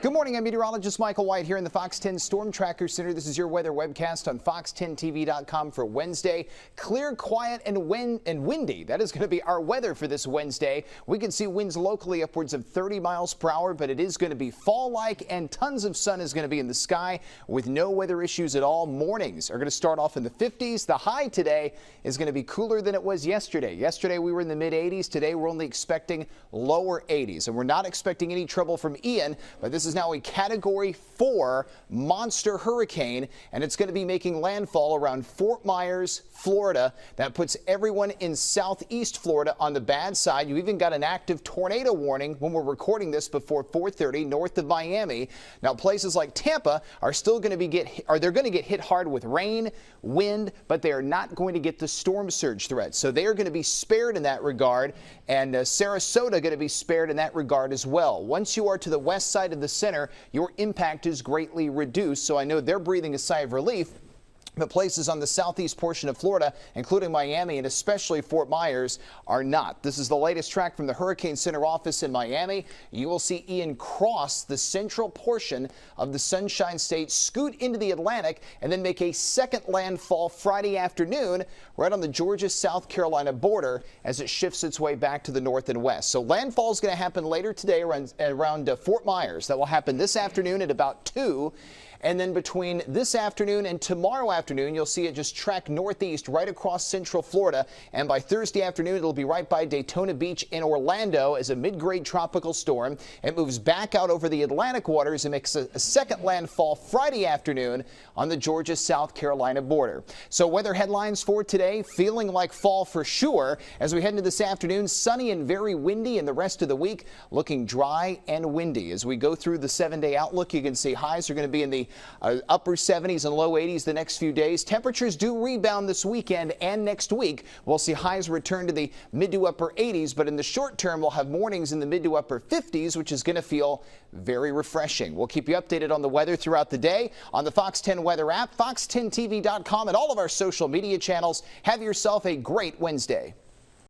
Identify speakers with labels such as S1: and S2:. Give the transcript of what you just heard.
S1: Good morning, I'm meteorologist Michael White here in the Fox 10 Storm Tracker Center. This is your weather webcast on fox10tv.com for Wednesday. Clear, quiet, and windy. That is going to be our weather for this Wednesday. We can see winds locally upwards of 30 miles per hour, but it is going to be fall-like, and tons of sun is going to be in the sky with no weather issues at all. Mornings are going to start off in the 50s. The high today is going to be cooler than it was yesterday. Yesterday we were in the mid-80s. Today we're only expecting lower 80s, and we're not expecting any trouble from Ian, but this is now a Category 4 monster hurricane, and it's going to be making landfall around Fort Myers, Florida. That puts everyone in southeast Florida on the bad side. You even got an active tornado warning when we're recording this before 4:30 north of Miami. Now places like Tampa are still going to get hit hard with rain, wind, but they are not going to get the storm surge threat. So they are going to be spared in that regard, and Sarasota going to be spared in that regard as well. Once you are to the west side of the center, your impact is greatly reduced. So I know they're breathing a sigh of relief. But places on the southeast portion of Florida, including Miami and especially Fort Myers, are not. This is the latest track from the Hurricane Center office in Miami. You will see Ian cross the central portion of the Sunshine State, scoot into the Atlantic, and then make a second landfall Friday afternoon right on the Georgia-South Carolina border as it shifts its way back to the north and west. So landfall is going to happen later today around Fort Myers. That will happen this afternoon at about 2. And then between this afternoon and tomorrow afternoon, you'll see it just track northeast right across central Florida. And by Thursday afternoon, it'll be right by Daytona Beach in Orlando as a mid-grade tropical storm. It moves back out over the Atlantic waters and makes a second landfall Friday afternoon on the Georgia-South Carolina border. So weather headlines for today, feeling like fall for sure. As we head into this afternoon, sunny and very windy, and the rest of the week looking dry and windy. As we go through the 7-day outlook, you can see highs are going to be in the upper 70s and low 80s the next few days. Temperatures do rebound this weekend and next week. We'll see highs return to the mid to upper 80s, but in the short term, we'll have mornings in the mid to upper 50s, which is going to feel very refreshing. We'll keep you updated on the weather throughout the day on the Fox 10 weather app, fox10tv.com, and all of our social media channels. Have yourself a great Wednesday.